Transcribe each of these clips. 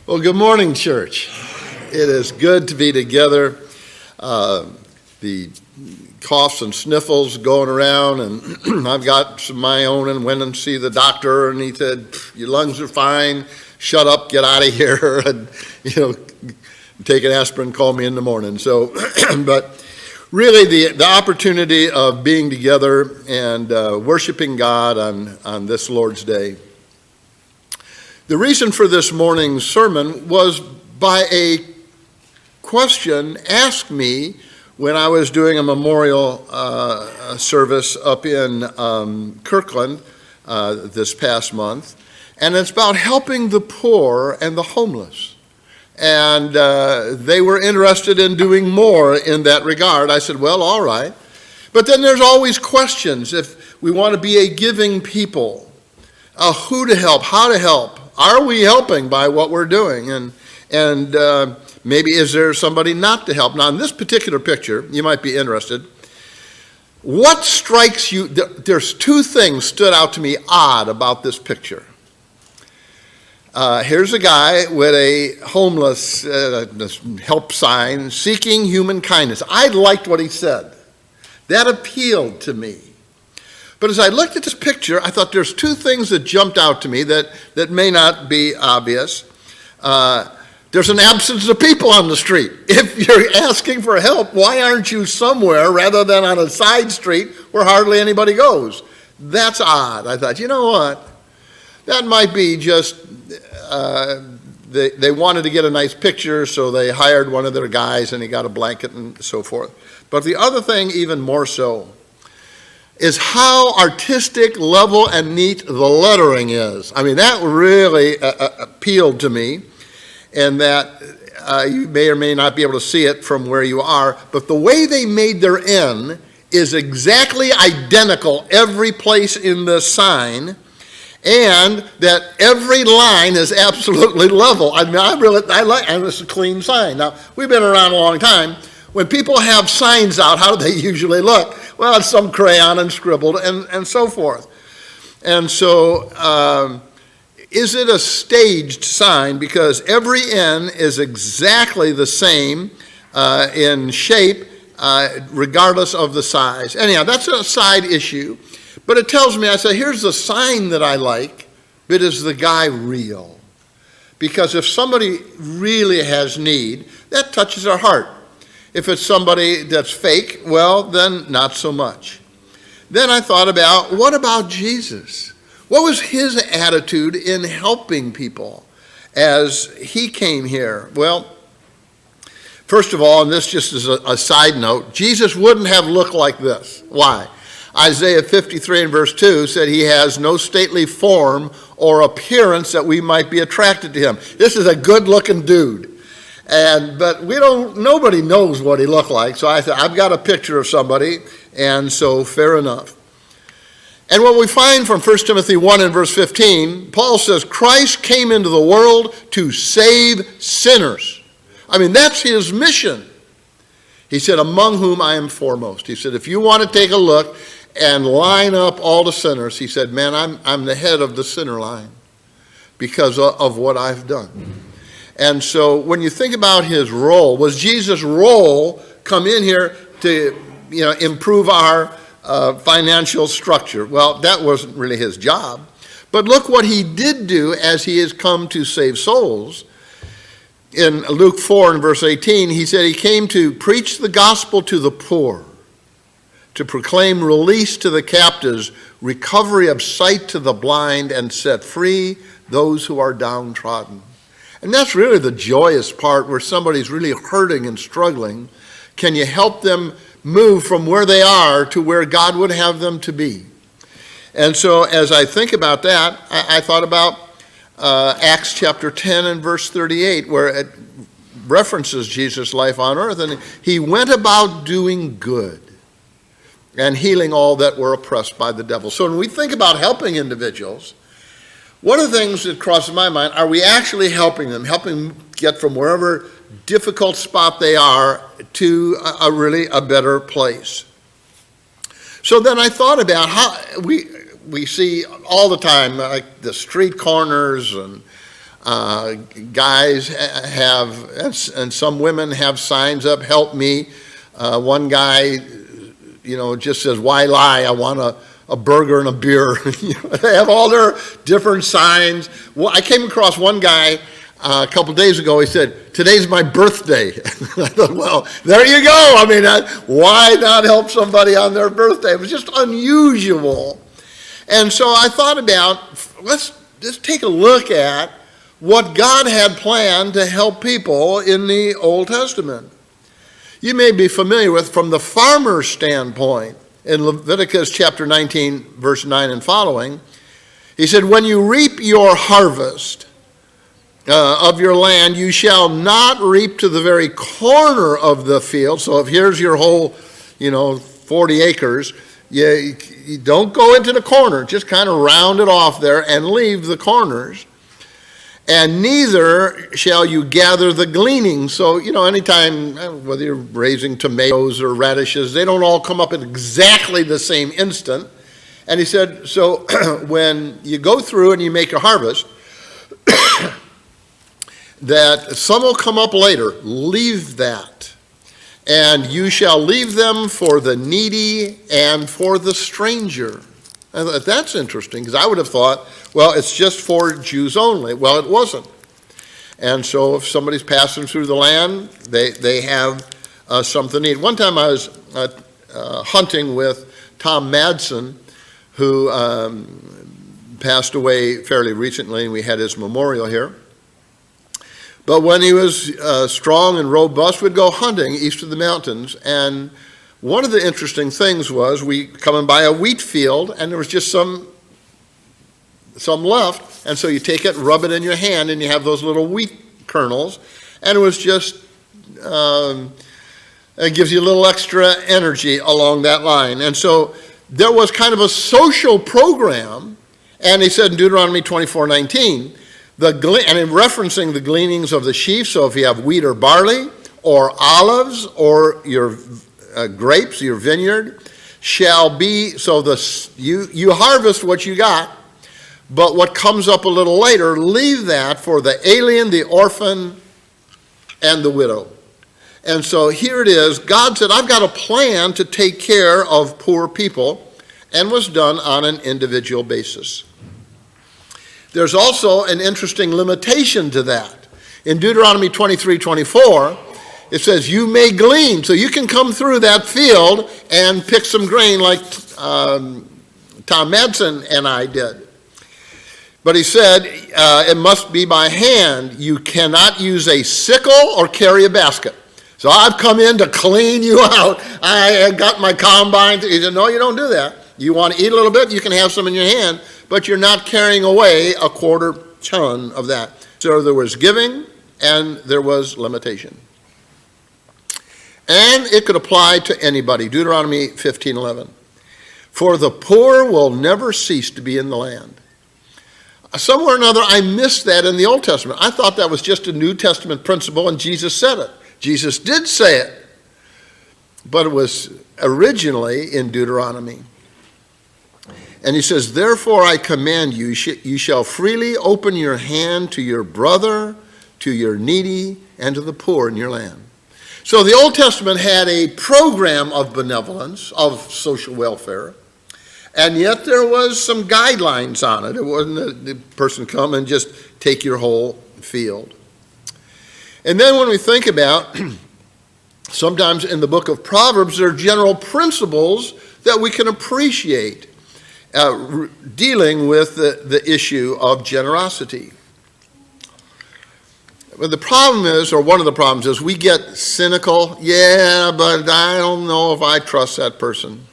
Well, good morning, church. It is good to be together. The coughs and sniffles going around, and I've got some of my own, and went and see the doctor, and he said, your lungs are fine, shut up, get out of here, and, take an aspirin, call me in the morning. So, but really the opportunity of being together and worshiping God on this Lord's Day. The reason for this morning's sermon was by a question asked me when I was doing a memorial service up in Kirkland this past month, and it's about helping the poor and the homeless. And they were interested in doing more in that regard. I said, well, all right. But then there's always questions. If we want to be a giving people, who to help, how to help. Are we helping by what we're doing? And maybe is there somebody not to help? Now, in this particular picture, you might be interested. What strikes you? There's two things stood out to me odd about this picture. Here's a guy with a homeless help sign, seeking human kindness. I liked what he said. That appealed to me. But as I looked at this picture, I thought there's two things that jumped out to me that may not be obvious. There's an absence of people on the street. If you're asking for help, why aren't you somewhere rather than on a side street where hardly anybody goes? That's odd. I thought, you know what? That might be just they wanted to get a nice picture, so they hired one of their guys and he got a blanket and so forth. But the other thing, even more so, is how artistic, level, and neat the lettering is. I mean, that really appealed to me, and that you may or may not be able to see it from where you are, but the way they made their N is exactly identical every place in the sign, and that every line is absolutely level. I mean, I like, and it's a clean sign. Now, we've been around a long time. When people have signs out, how do they usually look? Well, it's some crayon and scribbled and so forth. And so, is it a staged sign? Because every N is exactly the same in shape, regardless of the size. Anyhow, that's a side issue. But it tells me, I say, here's the sign that I like, but is the guy real? Because if somebody really has need, that touches our heart. If it's somebody that's fake, well, then not so much. Then I thought about, what about Jesus? What was his attitude in helping people as he came here? Well, first of all, and this just is a side note, Jesus wouldn't have looked like this. Why? Isaiah 53 and verse 2 said he has no stately form or appearance that we might be attracted to him. This is a good-looking dude. But nobody knows what he looked like. So I thought, I've got a picture of somebody, and so fair enough. And what we find from 1 Timothy 1 and verse 15, Paul says, Christ came into the world to save sinners. I mean, that's his mission. He said, among whom I am foremost. He said, if you want to take a look and line up all the sinners, he said, man, I'm the head of the sinner line because of what I've done. And so when you think about his role, was Jesus' role come in here to improve our financial structure? Well, that wasn't really his job. But look what he did do as he has come to save souls. In Luke 4 and verse 18, he said he came to preach the gospel to the poor, to proclaim release to the captives, recovery of sight to the blind, and set free those who are downtrodden. And that's really the joyous part where somebody's really hurting and struggling. Can you help them move from where they are to where God would have them to be? And so as I think about that, I thought about Acts chapter 10 and verse 38, where it references Jesus' life on earth. And he went about doing good and healing all that were oppressed by the devil. So when we think about helping individuals, one of the things that crosses my mind, are we actually helping them get from wherever difficult spot they are to a better place? So then I thought about how we see all the time, like the street corners and Guys have, and some women have signs up, help me. One guy, just says, why lie? I want a burger and a beer. They have all their different signs. Well, I came across one guy a couple days ago. He said, today's my birthday. I thought, well, there you go. I mean, why not help somebody on their birthday? It was just unusual. And so I thought about, let's just take a look at what God had planned to help people in the Old Testament. You may be familiar with, from the farmer's standpoint, in Leviticus chapter 19, verse 9 and following, he said, when you reap your harvest of your land, you shall not reap to the very corner of the field. So if here's your whole, 40 acres, you don't go into the corner. Just kind of round it off there and leave the corners. And neither shall you gather the gleanings. So, anytime, whether you're raising tomatoes or radishes, they don't all come up at exactly the same instant. And he said, so when you go through and you make a harvest, that some will come up later. Leave that. And you shall leave them for the needy and for the stranger. And that's interesting, because I would have thought, well, it's just for Jews only. Well, it wasn't. And so if somebody's passing through the land, they have something to eat. One time I was hunting with Tom Madsen, who passed away fairly recently, and we had his memorial here. But when he was strong and robust, we'd go hunting east of the mountains. And one of the interesting things was we coming by a wheat field, and there was just some left. And so you take it, rub it in your hand, and you have those little wheat kernels. And it was just, it gives you a little extra energy along that line. And so there was kind of a social program. And he said in Deuteronomy 24:19, and in referencing the gleanings of the sheaf, so if you have wheat or barley, or olives, or your grapes, your vineyard, shall be, so you harvest what you got, but what comes up a little later, leave that for the alien, the orphan, and the widow. And so here it is. God said, I've got a plan to take care of poor people, and was done on an individual basis. There's also an interesting limitation to that. In Deuteronomy 23:24, it says, you may glean. So you can come through that field and pick some grain like Tom Madsen and I did. But he said, it must be by hand. You cannot use a sickle or carry a basket. So I've come in to clean you out. I got my combine. He said, no, you don't do that. You want to eat a little bit, you can have some in your hand, but you're not carrying away a quarter ton of that. So there was giving and there was limitation. And it could apply to anybody. Deuteronomy 15:11. For the poor will never cease to be in the land. Somewhere or another, I missed that in the Old Testament. I thought that was just a New Testament principle, and Jesus said it. Jesus did say it, but it was originally in Deuteronomy. And he says, therefore I command you, you shall freely open your hand to your brother, to your needy, and to the poor in your land. So the Old Testament had a program of benevolence, of social welfare, and yet there was some guidelines on it. It wasn't the person come and just take your whole field. And then when we think about, sometimes in the book of Proverbs, there are general principles that we can appreciate dealing with the issue of generosity. But the problem is, or one of the problems is, we get cynical. Yeah, but I don't know if I trust that person.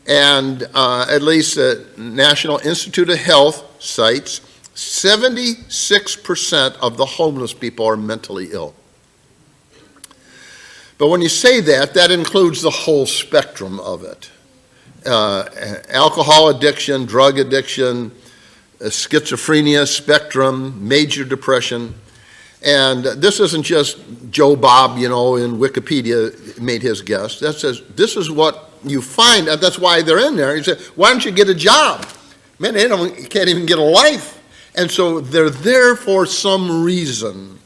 And at least the National Institute of Health cites 76% of the homeless people are mentally ill. But when you say that, that includes the whole spectrum of it. Alcohol addiction, drug addiction, schizophrenia spectrum, major depression. And this isn't just Joe Bob, in Wikipedia made his guess. That says this is what you find. That's why they're in there. He said, why don't you get a job? Man, you can't even get a life. And so they're there for some reason.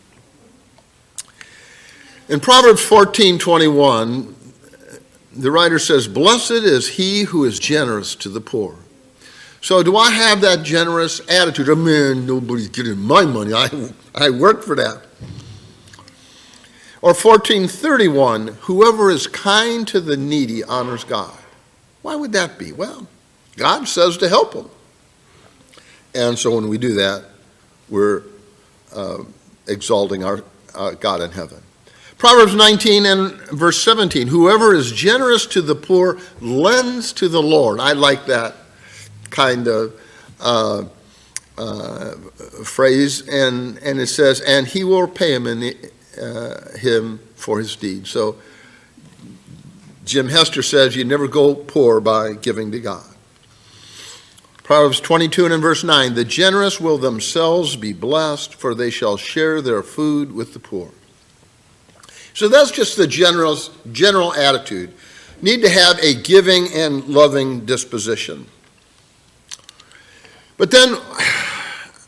In Proverbs 14:21, the writer says, "Blessed is he who is generous to the poor." So do I have that generous attitude? Oh, man, nobody's getting my money. I worked for that. Or 14:31, "Whoever is kind to the needy honors God." Why would that be? Well, God says to help them. And so when we do that, we're exalting our God in heaven. Proverbs 19 and verse 17, "Whoever is generous to the poor lends to the Lord." I like that kind of phrase. And it says, "And he will repay him for his deed." So Jim Hester says you never go poor by giving to God. Proverbs 22 and in verse 9, "The generous will themselves be blessed, for they shall share their food with the poor." So that's just the general attitude. Need to have a giving and loving disposition. But then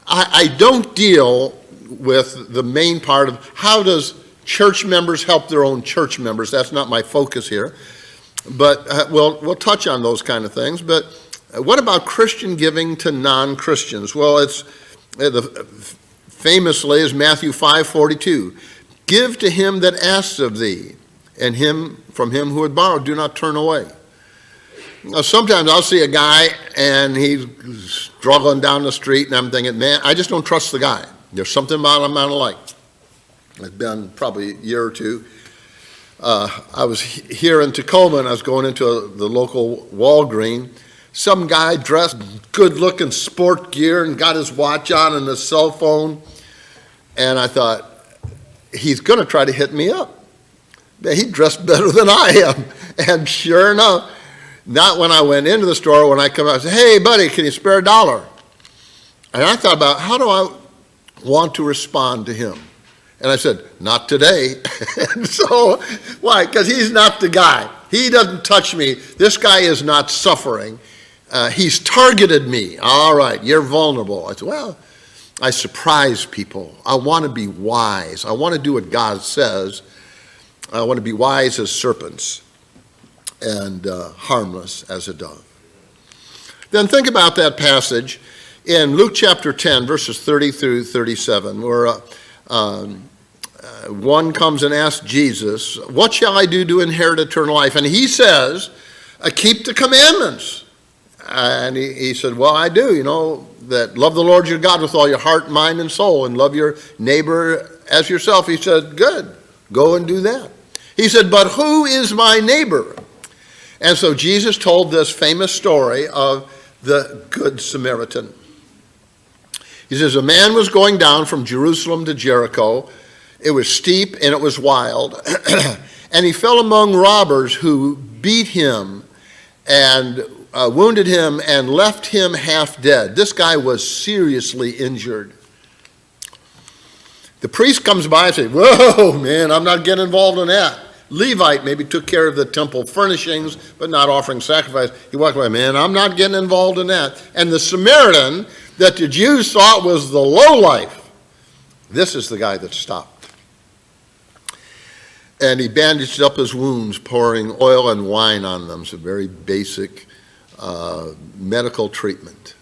I don't deal with the main part of how does church members help their own church members. That's not my focus here. But we'll touch on those kind of things. But what about Christian giving to non-Christians? Well, it's famously is Matthew 5:42. "Give to him that asks of thee, and from him who had borrowed, do not turn away." Now, sometimes I'll see a guy and he's struggling down the street, and I'm thinking, man, I just don't trust the guy. There's something about him I don't like. It's been probably a year or two. I was here in Tacoma, and I was going into the local Walgreens. Some guy dressed good-looking sport gear and got his watch on and his cell phone. And I thought, he's going to try to hit me up. Man, he dressed better than I am. And sure enough, not when I went into the store, when I come out, I said, "Hey, buddy, can you spare $1?" And I thought about, how do I want to respond to him? And I said, "Not today." And so, why? Because he's not the guy. He doesn't touch me. This guy is not suffering. He's targeted me. All right, you're vulnerable. I said, well, I surprise people. I want to be wise. I want to do what God says. I want to be wise as serpents and harmless as a dove. Then think about that passage in Luke chapter 10, verses 30 through 37, where one comes and asks Jesus, "What shall I do to inherit eternal life?" And he says, "Keep the commandments." And he said, "Well, I do, that love the Lord your God with all your heart, mind, and soul, and love your neighbor as yourself." He said, "Good, go and do that." He said, "But who is my neighbor?" And so Jesus told this famous story of the Good Samaritan. He says, "A man was going down from Jerusalem to Jericho. It was steep and it was wild. And he fell among robbers who beat him and wounded him and left him half dead." This guy was seriously injured. The priest comes by and says, "Whoa, man, I'm not getting involved in that." Levite maybe took care of the temple furnishings, but not offering sacrifice. He walked away, "Man, I'm not getting involved in that." And the Samaritan that the Jews thought was the lowlife, this is the guy that stopped. And he bandaged up his wounds, pouring oil and wine on them. It's a very basic medical treatment.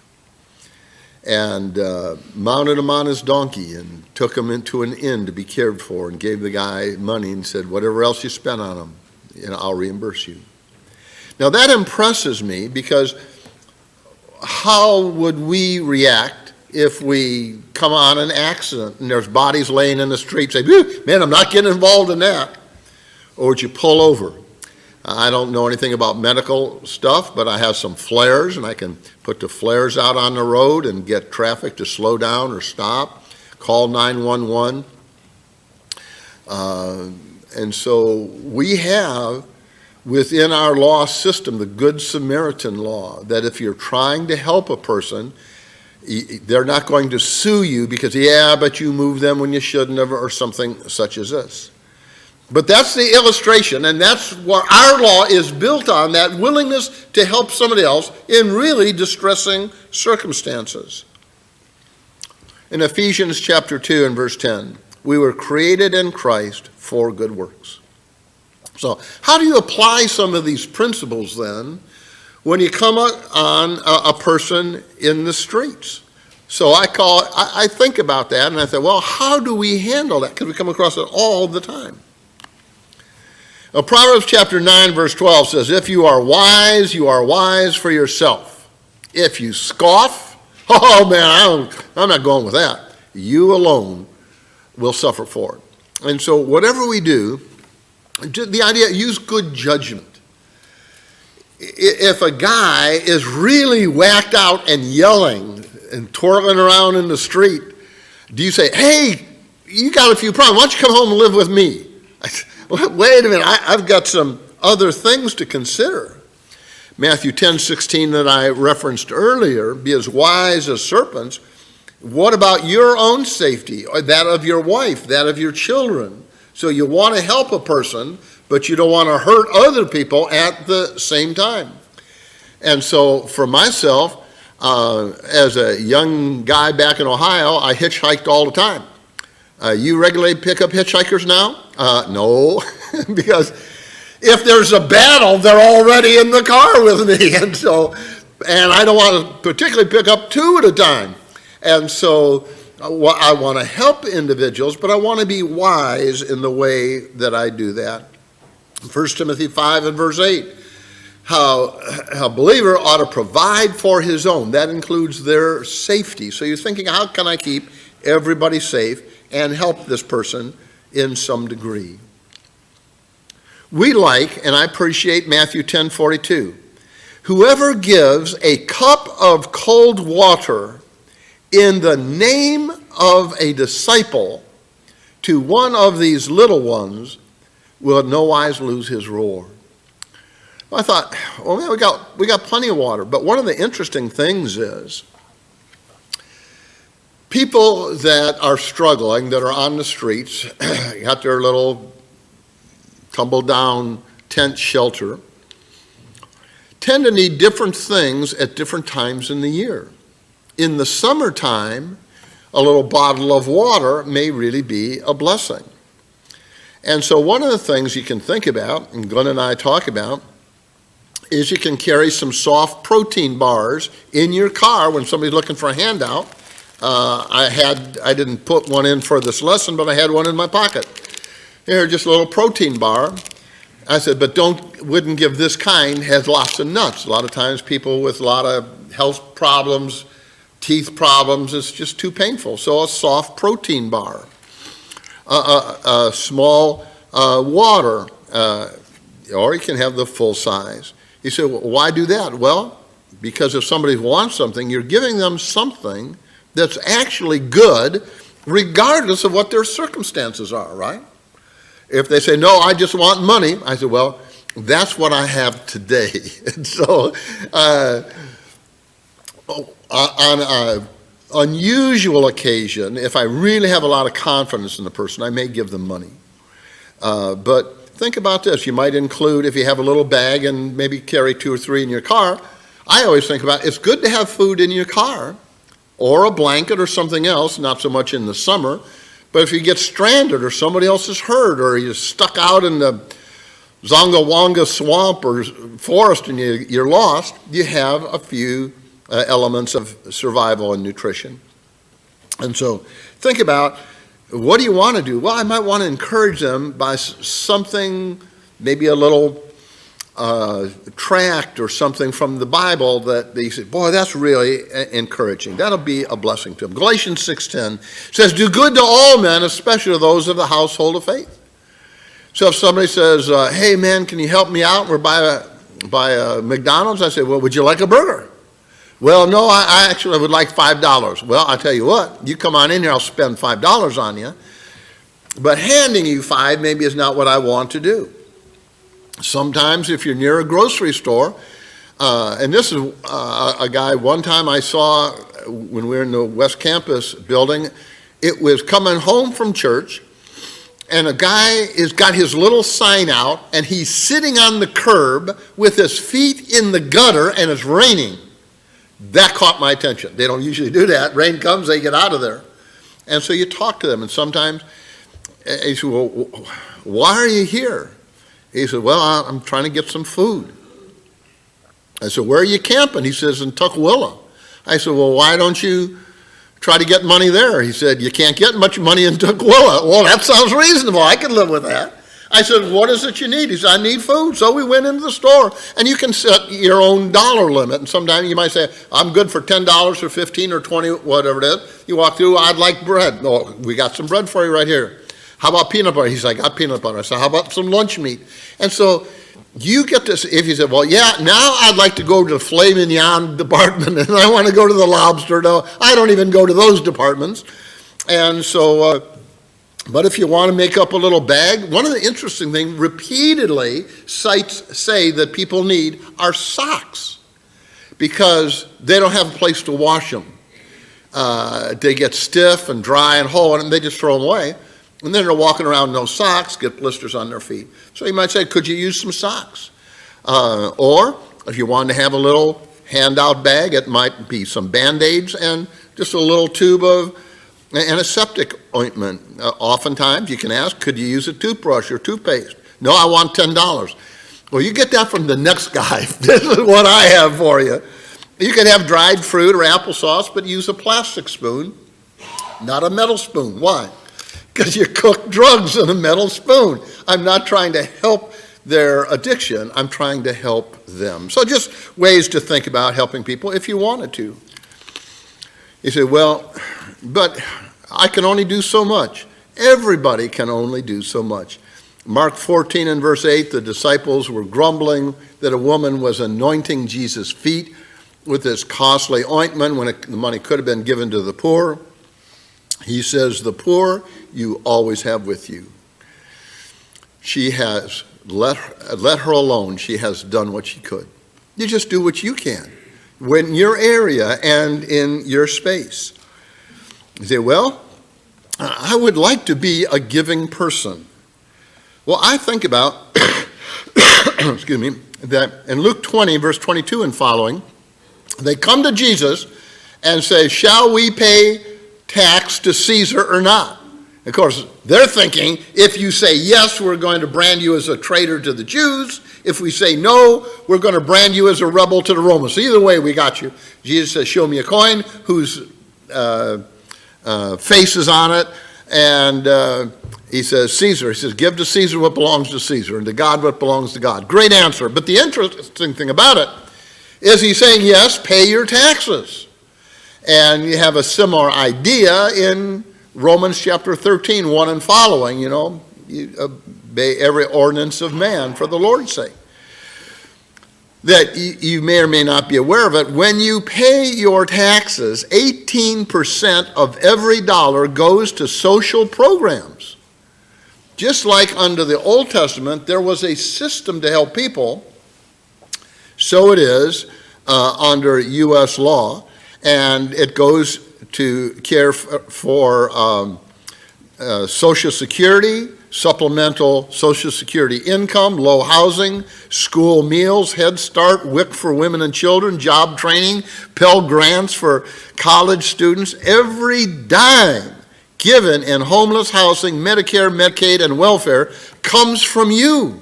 And mounted him on his donkey and took him into an inn to be cared for, and gave the guy money and said, "Whatever else you spent on him, I'll reimburse you." Now that impresses me, because how would we react if we come on an accident and there's bodies laying in the street? Say, "Man, I'm not getting involved in that." Or would you pull over? I don't know anything about medical stuff, but I have some flares, and I can put the flares out on the road and get traffic to slow down or stop, call 911. And so we have within our law system the Good Samaritan law, that if you're trying to help a person, they're not going to sue you because, but you moved them when you shouldn't have, or something such as this. But that's the illustration, and that's what our law is built on, that willingness to help somebody else in really distressing circumstances. In Ephesians chapter 2 and verse 10, we were created in Christ for good works. So how do you apply some of these principles then when you come on a person in the streets? So I think about that and I say, well, how do we handle that? Because we come across it all the time. Now, Proverbs chapter 9 verse 12 says, if you are wise for yourself. If you scoff, oh man, I'm not going with that. You alone will suffer for it. And so whatever we do, the idea, use good judgment. If a guy is really whacked out and yelling and twirling around in the street, do you say, hey, you got a few problems, why don't you come home and live with me? Wait a minute, I've got some other things to consider. Matthew 10:16 that I referenced earlier, be as wise as serpents. What about your own safety, or that of your wife, that of your children? So you want to help a person, but you don't want to hurt other people at the same time. And so for myself, as a young guy back in Ohio, I hitchhiked all the time. You regularly pick up hitchhikers now? No, because if there's a battle, they're already in the car with me. And I don't want to particularly pick up two at a time. And so I want to help individuals, but I want to be wise in the way that I do that. 1 Timothy 5 and verse 8, how a believer ought to provide for his own. That includes their safety. So you're thinking, how can I keep everybody safe and help this person in some degree? We like, and I appreciate Matthew 10:42. Whoever gives a cup of cold water in the name of a disciple to one of these little ones will in no wise lose his reward. I thought, well, man, we got plenty of water. But one of the interesting things is people that are struggling, that are on the streets, got their little tumble down tent shelter, tend to need different things at different times in the year. In the summertime, a little bottle of water may really be a blessing. And so one of the things you can think about, and Glenn and I talk about, is you can carry some soft protein bars in your car when somebody's looking for a handout. I didn't put one in for this lesson, but I had one in my pocket. Here, just a little protein bar. I said, but wouldn't give this kind, has lots of nuts. A lot of times people with a lot of health problems, teeth problems, it's just too painful. So a soft protein bar. A small water, or you can have the full size. You say, well, why do that? Well, because if somebody wants something, you're giving them something that's actually good, regardless of what their circumstances are, right? If they say, no, I just want money, I say, well, that's what I have today. And so on an unusual occasion, if I really have a lot of confidence in the person, I may give them money. But think about this. You might include, if you have a little bag and maybe carry 2 or 3 in your car, I always think about it's good to have food in your car or a blanket or something else, not so much in the summer. But if you get stranded or somebody else is hurt or you're stuck out in the Zongawanga swamp or forest and you're lost, you have a few elements of survival and nutrition. And so think about, what do you want to do? Well, I might want to encourage them by something, maybe a little tract or something from the Bible that they say, boy, that's really encouraging. That'll be a blessing to them. Galatians 6:10 says, do good to all men, especially to those of the household of faith. So if somebody says, hey man, can you help me out? We're by a McDonald's. I say, well, would you like a burger? Well, no, I actually would like $5. Well, I'll tell you what, you come on in here, I'll spend $5 on you. But handing you $5 maybe is not what I want to do. Sometimes if you're near a grocery store, and this is a guy one time I saw when we were in the West Campus building, it was coming home from church, and a guy has got his little sign out, and he's sitting on the curb with his feet in the gutter, and it's raining. That caught my attention. They don't usually do that. Rain comes, they get out of there. And so you talk to them, and sometimes he said, well, why are you here? He said, well, I'm trying to get some food. I said, where are you camping? He says, in Tukwila. I said, well, why don't you try to get money there? He said, you can't get much money in Tukwila. Well, that sounds reasonable. I can live with that. I said, what is it you need? He said, I need food. So we went into the store, and you can set your own dollar limit. And sometimes you might say, I'm good for $10 or $15 or $20, whatever it is. You walk through, I'd like bread. No, we got some bread for you right here. How about peanut butter? He said, I got peanut butter. I said, how about some lunch meat? And so you get this, if you said, well, yeah, now I'd like to go to the filet mignon department, and I want to go to the lobster. No, I don't even go to those departments. And so, but if you want to make up a little bag, one of the interesting things, repeatedly sites say that people need are socks because they don't have a place to wash them. They get stiff and dry and whole, and they just throw them away. And then they're walking around no socks, get blisters on their feet. So you might say, could you use some socks? Or if you wanted to have a little handout bag, it might be some Band-Aids and just a little tube of antiseptic ointment. Oftentimes you can ask, could you use a toothbrush or toothpaste? No, I want $10. Well, you get that from the next guy. This is what I have for you. You can have dried fruit or applesauce, but use a plastic spoon, not a metal spoon. Why? Because you cook drugs in a metal spoon. I'm not trying to help their addiction. I'm trying to help them. So just ways to think about helping people if you wanted to. You say, well, but I can only do so much. Everybody can only do so much. Mark 14 and verse 8, the disciples were grumbling that a woman was anointing Jesus' feet with this costly ointment when the money could have been given to the poor. He says, the poor you always have with you. She has, let her alone. She has done what she could. You just do what you can in your area and in your space. You say, well, I would like to be a giving person. Well, I think about, excuse me, that in Luke 20, verse 22 and following, they come to Jesus and say, shall we pay tax to Caesar or not? Of course, they're thinking, if you say yes, we're going to brand you as a traitor to the Jews. If we say no, we're going to brand you as a rebel to the Romans. So either way, we got you. Jesus says, show me a coin whose face is on it. And he says, Caesar. He says, give to Caesar what belongs to Caesar, and to God what belongs to God. Great answer. But the interesting thing about it is he's saying, yes, pay your taxes. And you have a similar idea in Romans chapter 13, 1 and following, you obey every ordinance of man for the Lord's sake. That you may or may not be aware of it, when you pay your taxes, 18% of every dollar goes to social programs. Just like under the Old Testament, there was a system to help people, so it is under U.S. law, and it goes to care for Social Security, supplemental Social Security income, low housing, school meals, Head Start, WIC for women and children, job training, Pell Grants for college students. Every dime given in homeless housing, Medicare, Medicaid, and welfare comes from you.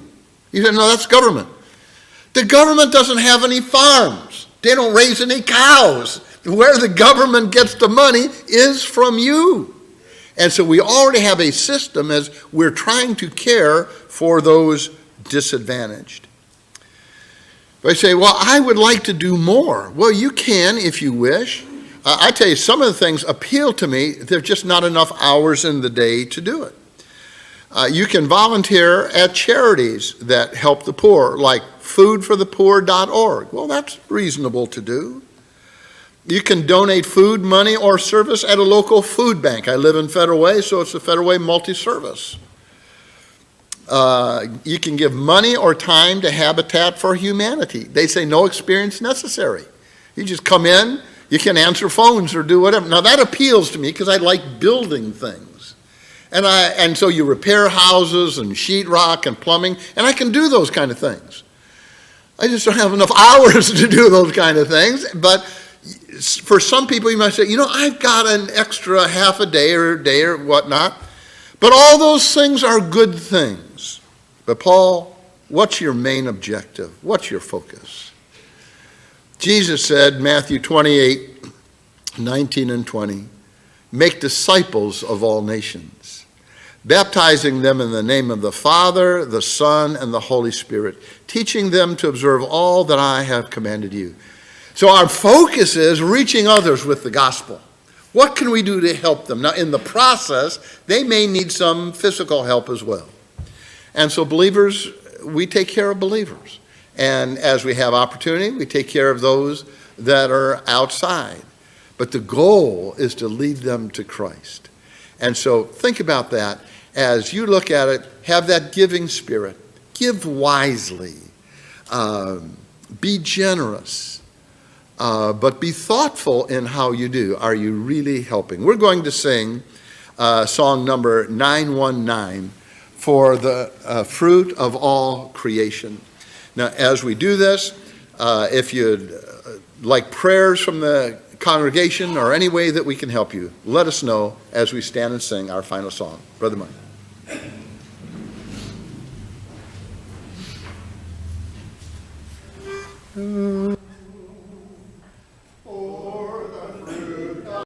You say, no, that's government. The government doesn't have any farms. They don't raise any cows. Where the government gets the money is from you. And so we already have a system as we're trying to care for those disadvantaged. But I say, well, I would like to do more. Well, you can if you wish. I tell you, some of the things appeal to me. There's just not enough hours in the day to do it. You can volunteer at charities that help the poor, like foodforthepoor.org. Well, that's reasonable to do. You can donate food, money, or service at a local food bank. I live in Federal Way, so it's the Federal Way multi-service. You can give money or time to Habitat for Humanity. They say no experience necessary. You just come in, you can answer phones or do whatever. Now that appeals to me because I like building things. And so you repair houses and sheetrock and plumbing, and I can do those kind of things. I just don't have enough hours to do those kind of things, but For some people, you might say, I've got an extra half a day or whatnot. But all those things are good things. But Paul, what's your main objective? What's your focus? Jesus said, Matthew 28, 19 and 20, make disciples of all nations, baptizing them in the name of the Father, the Son, and the Holy Spirit, teaching them to observe all that I have commanded you. So our focus is reaching others with the gospel. What can we do to help them? Now, in the process, they may need some physical help as well. And so believers, we take care of believers. And as we have opportunity, we take care of those that are outside. But the goal is to lead them to Christ. And so think about that. As you look at it, have that giving spirit. Give wisely. Be generous. But be thoughtful in how you do. Are you really helping? We're going to sing song number 919 for the fruit of all creation. Now, as we do this, if you'd like prayers from the congregation or any way that we can help you, let us know as we stand and sing our final song. Brother Mike.